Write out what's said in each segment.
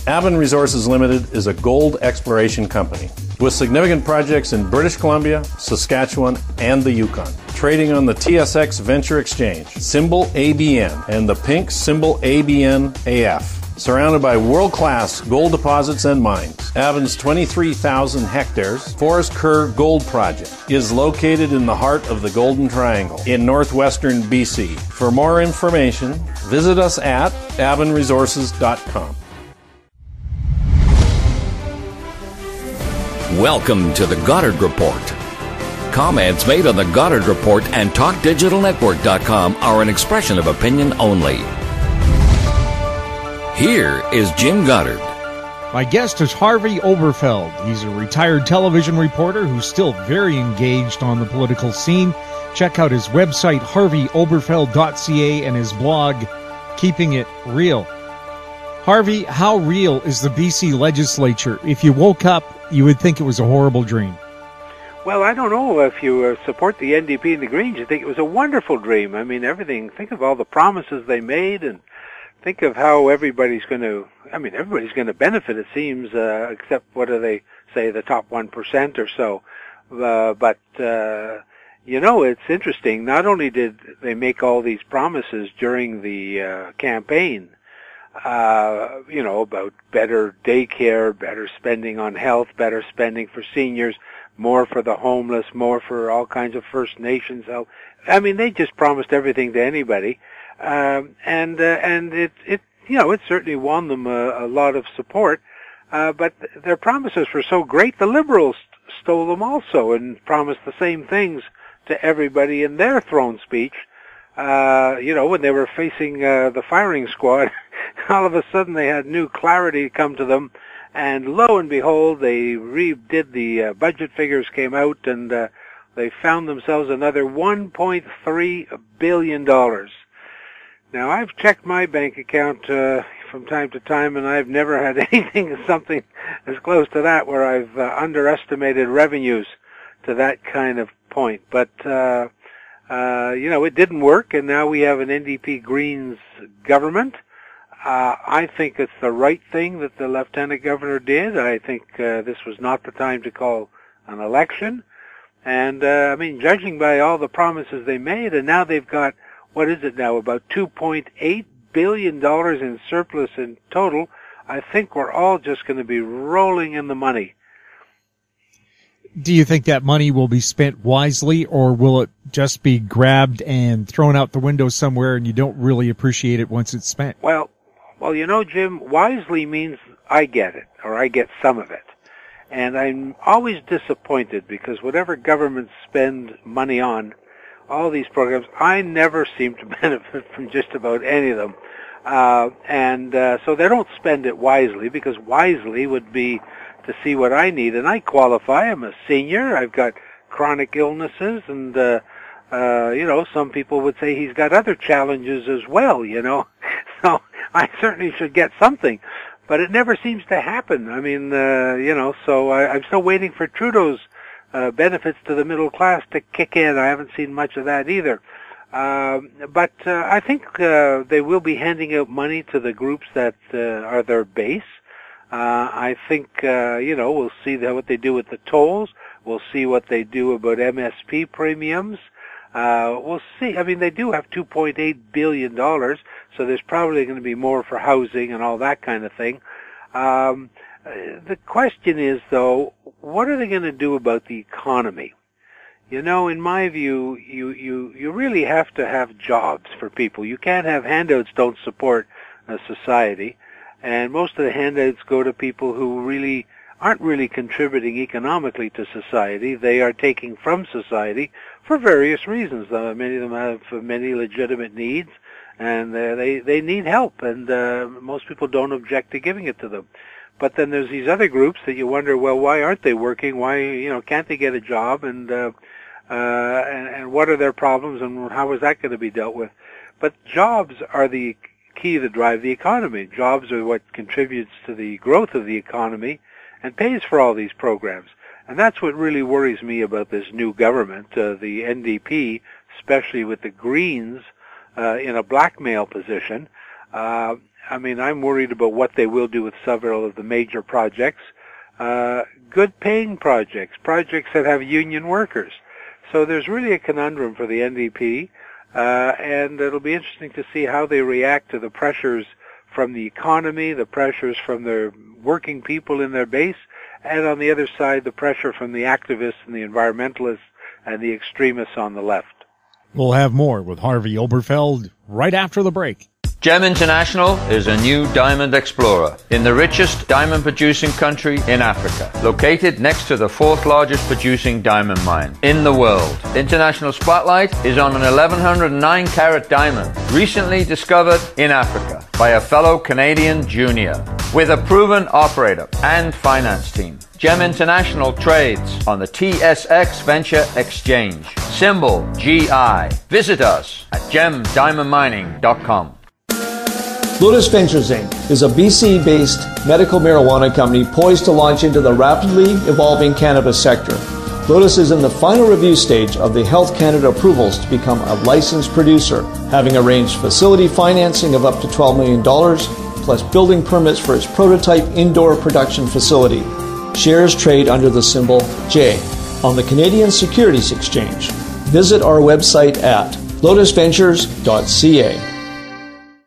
Avon Resources Limited is a gold exploration company with significant projects in British Columbia, Saskatchewan, and the Yukon. Trading on the TSX Venture Exchange, symbol ABN, and the pink symbol ABN-AF. Surrounded by world-class gold deposits and mines, Avon's 23,000 hectares Forest Kerr Gold Project is located in the heart of the Golden Triangle in northwestern BC. For more information, visit us at avonresources.com. Welcome to the Goddard Report. Comments made on the Goddard Report and TalkDigitalNetwork.com are an expression of opinion only. Here is Jim Goddard. My guest is Harvey Oberfeld. He's a retired television reporter who's still very engaged on the political scene. Check out his website, harveyoberfeld.ca, and his blog, Keeping It Real. Harvey, how real is the BC legislature? If you woke up, you would think it was a horrible dream. Well, I don't know. If you support the NDP and the Greens, you think it was a wonderful dream. I mean, everything, think of all the promises they made, and think of how everybo's going to benefit, it seems, except, what do they say, the top 1% or so. But it's interesting. Not only did they make all these promises during the campaign, about better daycare, better spending on health, better spending for seniors, more for the homeless, more for all kinds of First Nations help. I mean, they just promised everything to anybody. And it certainly won them a lot of support. But their promises were so great, the Liberals stole them also and promised the same things to everybody in their throne speech. When they were facing the firing squad, all of a sudden they had new clarity come to them, and lo and behold, they redid the budget figures came out, and they found themselves another $1.3 billion. Now, I've checked my bank account from time to time, and I've never had something as close to that where I've underestimated revenues to that kind of point. But it didn't work, and now we have an NDP-Greens government. I think it's the right thing that the Lieutenant Governor did. I think this was not the time to call an election. And, judging by all the promises they made, and now they've got, what is it now, about $2.8 billion in surplus in total, I think we're all just going to be rolling in the money. Do you think that money will be spent wisely, or will it just be grabbed and thrown out the window somewhere and you don't really appreciate it once it's spent? Well, Jim, wisely means I get it, or I get some of it. And I'm always disappointed because whatever governments spend money on, all these programs, I never seem to benefit from just about any of them. So they don't spend it wisely, because wisely would be to see what I need. And I qualify. I'm a senior. I've got chronic illnesses, and, some people would say he's got other challenges as well, So I certainly should get something. But it never seems to happen. I mean, so I'm still waiting for Trudeau's benefits to the middle class to kick in. I haven't seen much of that either. But I think they will be handing out money to the groups that are their base. I think, we'll see what they do with the tolls. We'll see what they do about MSP premiums. We'll see. I mean, they do have $2.8 billion, so there's probably going to be more for housing and all that kind of thing. The question is, though, what are they going to do about the economy? In my view, you really have to have jobs for people. You can't have handouts don't support a society, and most of the handouts go to people who really aren't really contributing economically to society. They are taking from society for various reasons. Many of them have many legitimate needs, and they need help, and most people don't object to giving it to them. But then there's these other groups that you wonder, well, why aren't they working? Why, can't they get a job? And what are their problems, and how is that going to be dealt with? But jobs are the key to drive the economy. Jobs are what contributes to the growth of the economy and pays for all these programs. And that's what really worries me about this new government, the NDP, especially with the Greens in a blackmail position. I mean, I'm worried about what they will do with several of the major projects, good paying projects that have union workers. So there's really a conundrum for the NDP, and it'll be interesting to see how they react to the pressures from the economy, the pressures from their working people in their base, and on the other side, the pressure from the activists and the environmentalists and the extremists on the left. We'll have more with Harvey Oberfeld right after the break. GEM International is a new diamond explorer in the richest diamond producing country in Africa, located next to the fourth largest producing diamond mine in the world. International Spotlight is on an 1109 carat diamond recently discovered in Africa by a fellow Canadian junior with a proven operator and finance team. GEM International trades on the TSX Venture Exchange, symbol GI. Visit us at gemdiamondmining.com. Lotus Ventures Inc. is a BC-based medical marijuana company poised to launch into the rapidly evolving cannabis sector. Lotus is in the final review stage of the Health Canada approvals to become a licensed producer, having arranged facility financing of up to $12 million, plus building permits for its prototype indoor production facility. Shares trade under the symbol J on the Canadian Securities Exchange. Visit our website at lotusventures.ca.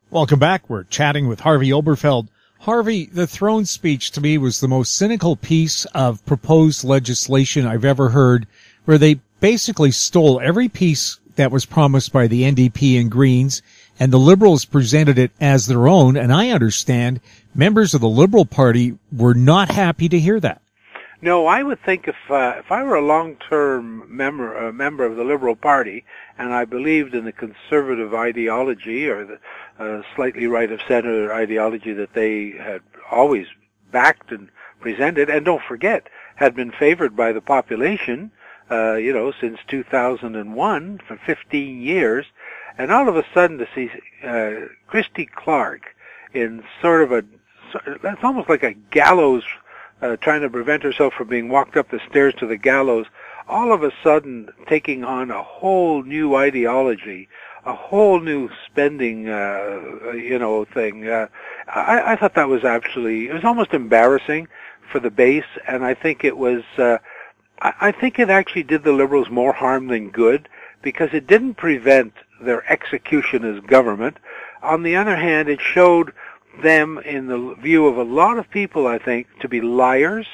Welcome back. We're chatting with Harvey Oberfeld. Harvey, the throne speech to me was the most cynical piece of proposed legislation I've ever heard, where they basically stole every piece that was promised by the NDP and Greens, and the Liberals presented it as their own, and I understand members of the Liberal Party were not happy to hear that. No, I would think if I were a long-term member of the Liberal Party, and I believed in the conservative ideology or the slightly right-of-center ideology that they had always backed and presented, and don't forget, had been favored by the population, since 2001 for 15 years, and all of a sudden to see Christy Clark in sort of that's almost like a gallows, trying to prevent herself from being walked up the stairs to the gallows, all of a sudden taking on a whole new ideology, a whole new spending, thing. I thought that was it was almost embarrassing for the base, and I think it was, I think it actually did the Liberals more harm than good, because it didn't prevent their execution as government. On the other hand, it showed them, in the view of a lot of people, I think, to be liars.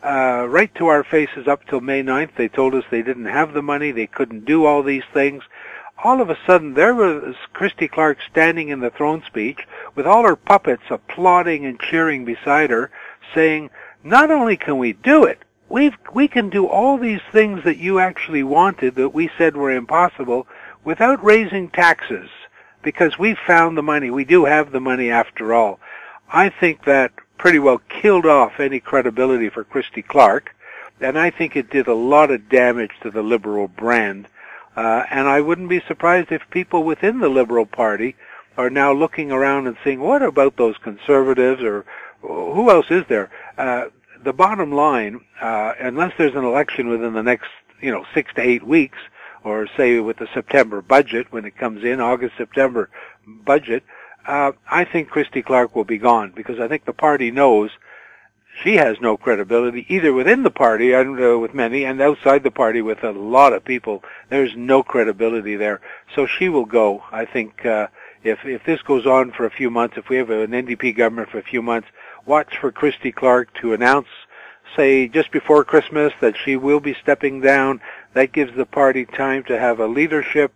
Right to our faces up till May 9th, they told us they didn't have the money, they couldn't do all these things. All of a sudden, there was Christy Clark standing in the throne speech with all her puppets applauding and cheering beside her, saying, not only can we do it, we can do all these things that you actually wanted, that we said were impossible, without raising taxes, because we found the money. We do have the money after all. I think that pretty well killed off any credibility for Christy Clark, and I think it did a lot of damage to the Liberal brand. And I wouldn't be surprised if people within the Liberal Party are now looking around and saying, what about those conservatives, or who else is there? The bottom line, unless there's an election within the next 6 to 8 weeks, or say with the September budget, when it comes in, August-September budget, I think Christy Clark will be gone, because I think the party knows she has no credibility, either within the party, and with many, and outside the party with a lot of people. There's no credibility there. So she will go. I think if this goes on for a few months, if we have an NDP government for a few months, watch for Christy Clark to announce, say, just before Christmas, that she will be stepping down. That gives the party time to have a leadership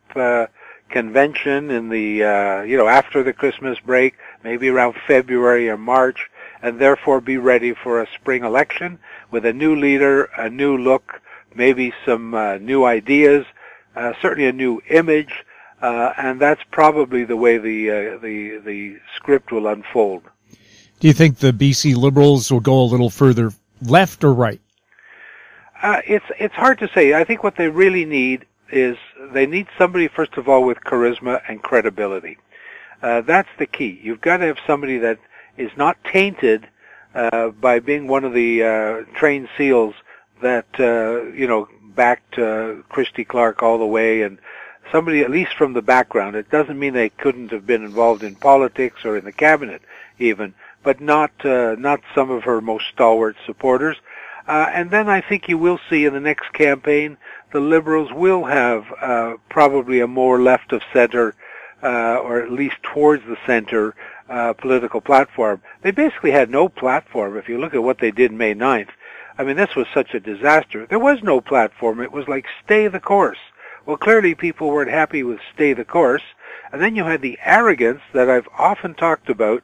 convention in the after the Christmas break, maybe around February or March, and therefore be ready for a spring election with a new leader, a new look, maybe some new ideas, certainly a new image, and that's probably the way the script will unfold. Do you think the BC Liberals will go a little further left or right? It's hard to say. I think what they really need is they need somebody, first of all, with charisma and credibility. That's the key. You've got to have somebody that is not tainted by being one of the trained SEALs that backed Christy Clark all the way, and somebody at least from the background. It doesn't mean they couldn't have been involved in politics or in the cabinet even, but not some of her most stalwart supporters. And then I think you will see in the next campaign, the Liberals will have probably a more left of center, or at least towards the center, political platform. They basically had no platform. If you look at what they did May 9th, I mean, this was such a disaster. There was no platform. It was like, stay the course. Well, clearly people weren't happy with stay the course. And then you had the arrogance that I've often talked about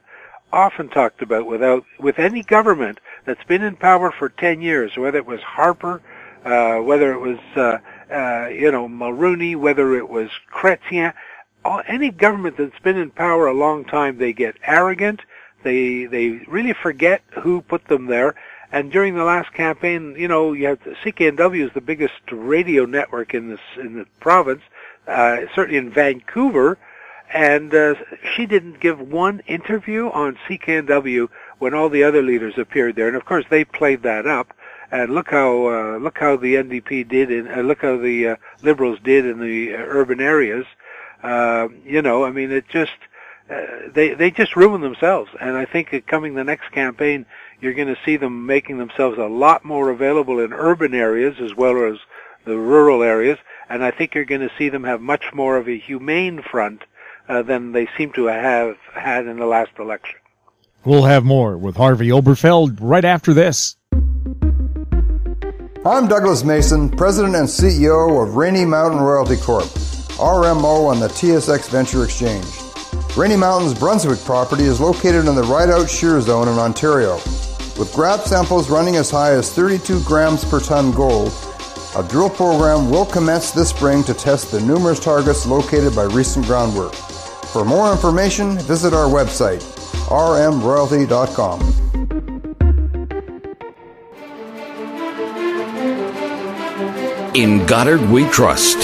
with any government that's been in power for 10 years, whether it was Harper, whether it was, Mulroney, whether it was Chrétien. Any government that's been in power a long time, they get arrogant. They really forget who put them there. And during the last campaign, you have CKNW is the biggest radio network in the province, certainly in Vancouver, and she didn't give one interview on CKNW when all the other leaders appeared there. And of course, they played that up. And look how the NDP did, look how the Liberals did in the urban areas. I mean, it just they just ruined themselves. And I think coming the next campaign, you're going to see them making themselves a lot more available in urban areas as well as the rural areas. And I think you're going to see them have much more of a humane front than they seem to have had in the last election. We'll have more with Harvey Oberfeld right after this. I'm Douglas Mason, President and CEO of Rainy Mountain Royalty Corp., RMO on the TSX Venture Exchange. Rainy Mountain's Brunswick property is located in the Rideout Shear Zone in Ontario. With grab samples running as high as 32 grams per ton gold, a drill program will commence this spring to test the numerous targets located by recent groundwork. For more information, visit our website, rmroyalty.com. In Goddard we trust.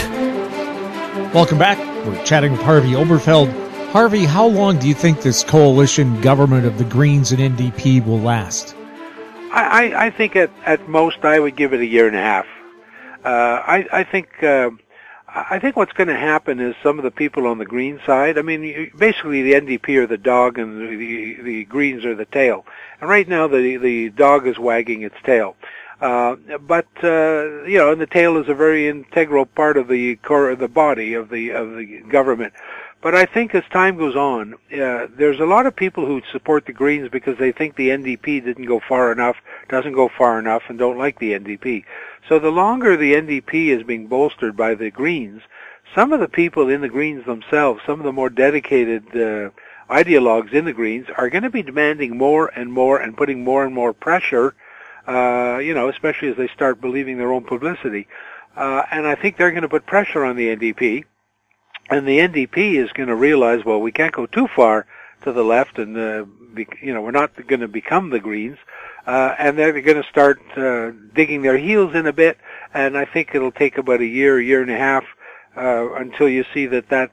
Welcome back. We're chatting with Harvey Oberfeld. Harvey, how long do you think this coalition government of the Greens and NDP will last? I think at most I would give it a year and a half. I think what's going to happen is some of the people on the Green side, I mean, basically the NDP are the dog and the Greens are the tail. And right now the dog is wagging its tail. And the tail is a very integral part of the core of the body of the government. But I think as time goes on, there's a lot of people who support the Greens because they think the NDP doesn't go far enough, and don't like the NDP. So the longer the NDP is being bolstered by the Greens, some of the people in the Greens themselves, some of the more dedicated ideologues in the Greens, are going to be demanding more and more and putting more and more pressure, especially as they start believing their own publicity. And I think they're going to put pressure on the NDP. And the NDP is going to realize, well, we can't go too far to the left, and we're not going to become the Greens, and they're going to start digging their heels in a bit. And I think it'll take about a year and a half until you see that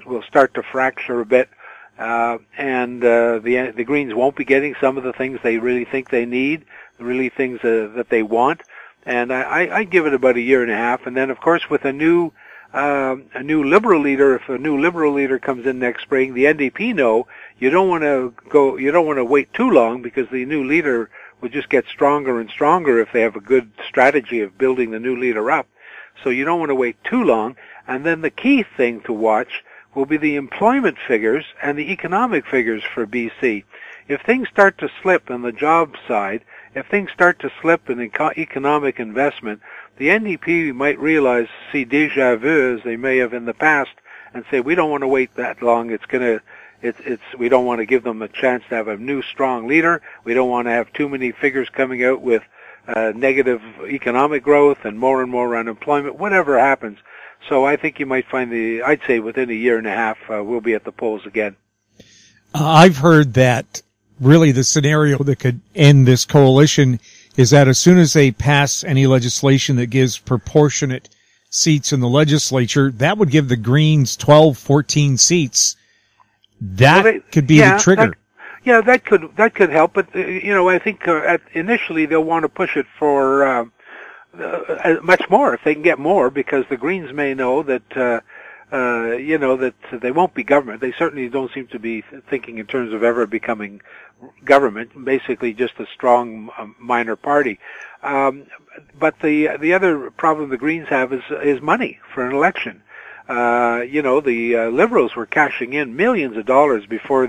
will start to fracture a bit, and the Greens won't be getting some of the things they really think they need, really things that they want. And I give it about a year and a half, and then of course with a new Liberal leader, if a new Liberal leader comes in next spring, the NDP know you don't want to wait too long, because the new leader will just get stronger and stronger if they have a good strategy of building the new leader up. So you don't want to wait too long. And then the key thing to watch will be the employment figures and the economic figures for BC. If things start to slip on the job side, if things start to slip in economic investment, the NDP might realize, see déjà vu as they may have in the past, and say, we don't want to wait that long. We don't want to give them a chance to have a new strong leader. We don't want to have too many figures coming out with negative economic growth and more unemployment, whatever happens. So I think you might find I'd say within a year and a half, we'll be at the polls again. I've heard that really the scenario that could end this coalition is that as soon as they pass any legislation that gives proportionate seats in the legislature, that would give the Greens 12, 14 seats. That could be the trigger. That could help. But, I think initially they'll want to push it for much more if they can get more, because the Greens may know that that they won't be government. They certainly don't seem to be thinking in terms of ever becoming government, basically just a strong minor party. But the other problem the Greens have is money for an election. The Liberals were cashing in millions of dollars before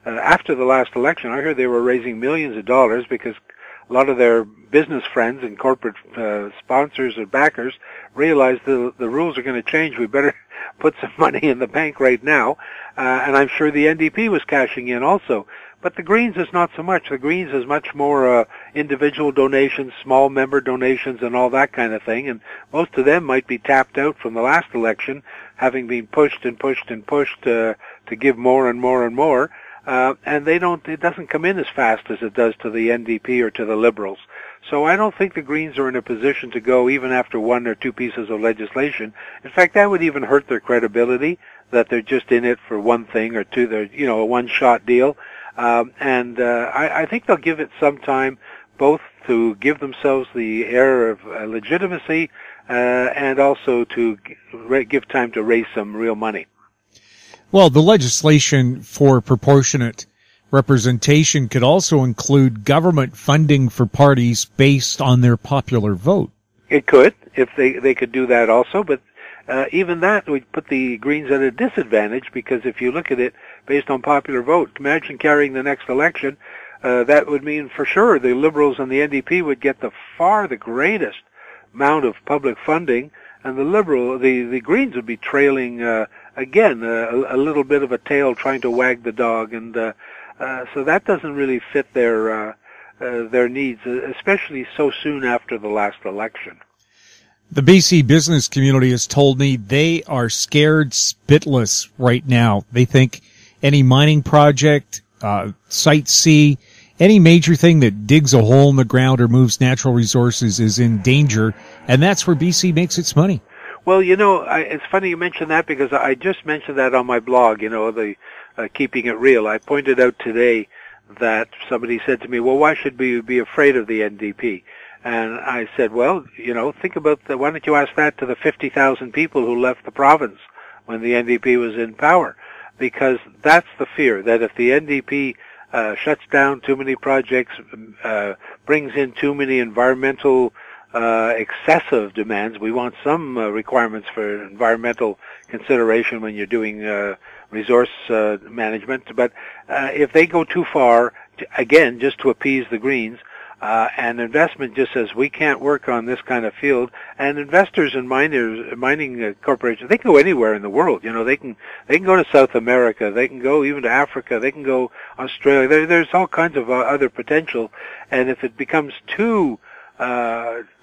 after the last election. I heard they were raising millions of dollars because a lot of their business friends and corporate sponsors or backers realized the rules are going to change. We better put some money in the bank right now. And I'm sure the NDP was cashing in also. But the Greens is not so much. The Greens is much more individual donations, small member donations, and all that kind of thing. And most of them might be tapped out from the last election, having been pushed and pushed and pushed to give more and more and more. And it doesn't come in as fast as it does to the NDP or to the Liberals. So I don't think the Greens are in a position to go even after one or two pieces of legislation. In fact, that would even hurt their credibility, that they're just in it for one thing or two. They're, a one-shot deal. I think they'll give it some time, both to give themselves the air of legitimacy and also to give time to raise some real money. Well, the legislation for proportionate representation could also include government funding for parties based on their popular vote. It could, if they could do that also, but even that would put the Greens at a disadvantage, because if you look at it based on popular vote, imagine carrying the next election, that would mean for sure the Liberals and the NDP would get the greatest amount of public funding, and the Greens would be trailing again a little bit of a tail trying to wag the dog, and so that doesn't really fit their needs, especially so soon after the last election. The BC business community has told me they are scared spitless right now. They think any mining project, Site C, any major thing that digs a hole in the ground or moves natural resources is in danger, and that's where BC makes its money. Well, it's funny you mentioned that, because I just mentioned that on my blog, the Keeping It Real. I pointed out today that somebody said to me, well, why should we be afraid of the NDP? And I said, well, think about why don't you ask that to the 50,000 people who left the province when the NDP was in power? Because that's the fear, that if the NDP shuts down too many projects, brings in too many environmental excessive demands. We want some requirements for environmental consideration when you're doing resource management. But if they go too far, again, just to appease the Greens, and investment just says we can't work on this kind of field, and investors and mining corporations, they can go anywhere in the world. They can go to South America, they can go even to Africa, they can go Australia. There's all kinds of other potential, and if it becomes too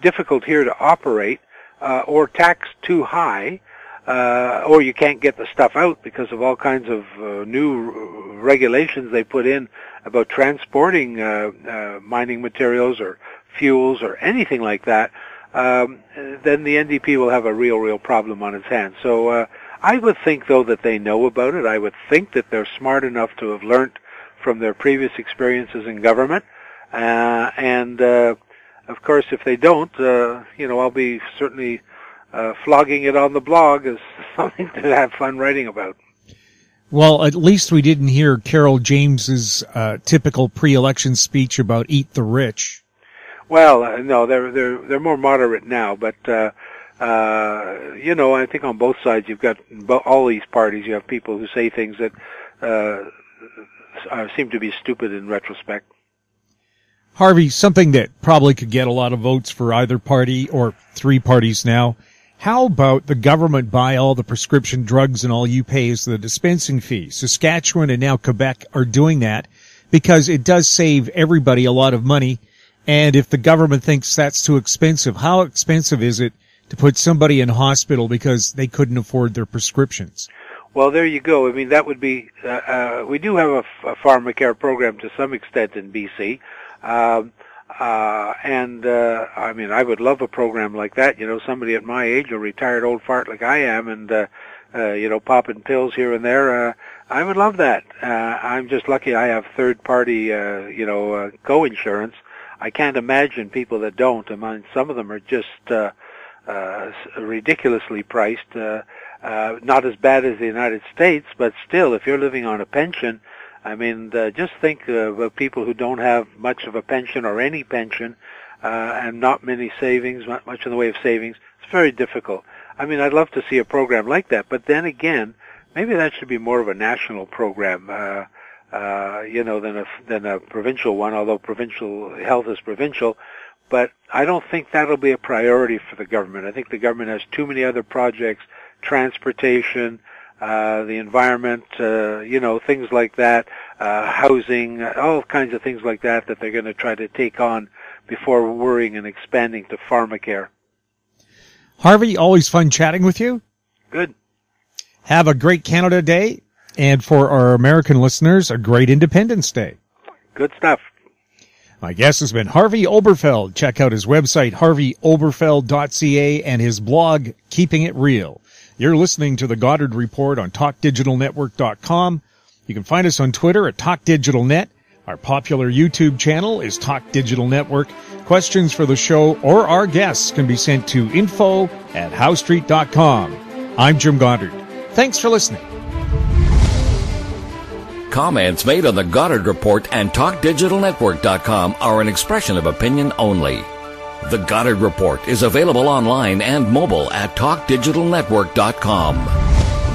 difficult here to operate, or taxed too high, or you can't get the stuff out because of all kinds of new regulations they put in about transporting mining materials or fuels or anything like that, then the NDP will have a real problem on its hands. So I would think, though, that they know about it. I would think that they're smart enough to have learnt from their previous experiences in government. And of course, if they don't, I'll be certainly flogging it on the blog as something to have fun writing about. Well, at least we didn't hear Carol James's typical pre-election speech about eat the rich. Well, no, they're more moderate now, but I think on both sides you've got all these parties. You have people who say things that seem to be stupid in retrospect. Harvey, something that probably could get a lot of votes for either party or three parties now. How about the government buy all the prescription drugs and all you pay is the dispensing fee? Saskatchewan and now Quebec are doing that because it does save everybody a lot of money. And if the government thinks that's too expensive, how expensive is it to put somebody in hospital because they couldn't afford their prescriptions? Well, there you go. I mean, that would be, we do have a pharmacare program to some extent in BC. I mean, I would love a program like that. Somebody at my age, a retired old fart like I am, and, popping pills here and there. I would love that. I'm just lucky I have third-party, co-insurance. I can't imagine people that don't. I mean, some of them are just ridiculously priced. Not as bad as the United States, but still, if you're living on a pension, I mean, just think of people who don't have much of a pension or any pension, and not many savings, not much in the way of savings. It's very difficult. I mean, I'd love to see a program like that, but then again, maybe that should be more of a national program, than a provincial one, although provincial health is provincial. But I don't think that'll be a priority for the government. I think the government has too many other projects, transportation, the environment, things like that, housing, all kinds of things like that they're going to try to take on before worrying and expanding to pharmacare. Harvey, always fun chatting with you. Good. Have a great Canada Day, and for our American listeners, a great Independence Day. Good stuff. My guest has been Harvey Oberfeld. Check out his website, harveyoberfeld.ca, and his blog, Keeping It Real. You're listening to the Goddard Report on TalkDigitalNetwork.com. You can find us on Twitter at TalkDigitalNet. Our popular YouTube channel is Talk Digital Network. Questions for the show or our guests can be sent to info@howstreet.com. I'm Jim Goddard. Thanks for listening. Comments made on the Goddard Report and TalkDigitalNetwork.com are an expression of opinion only. The Goddard Report is available online and mobile at TalkDigitalNetwork.com.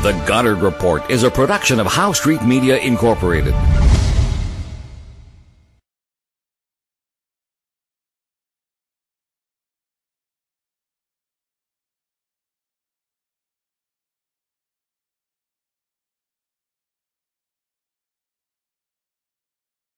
The Goddard Report is a production of How Street Media Incorporated.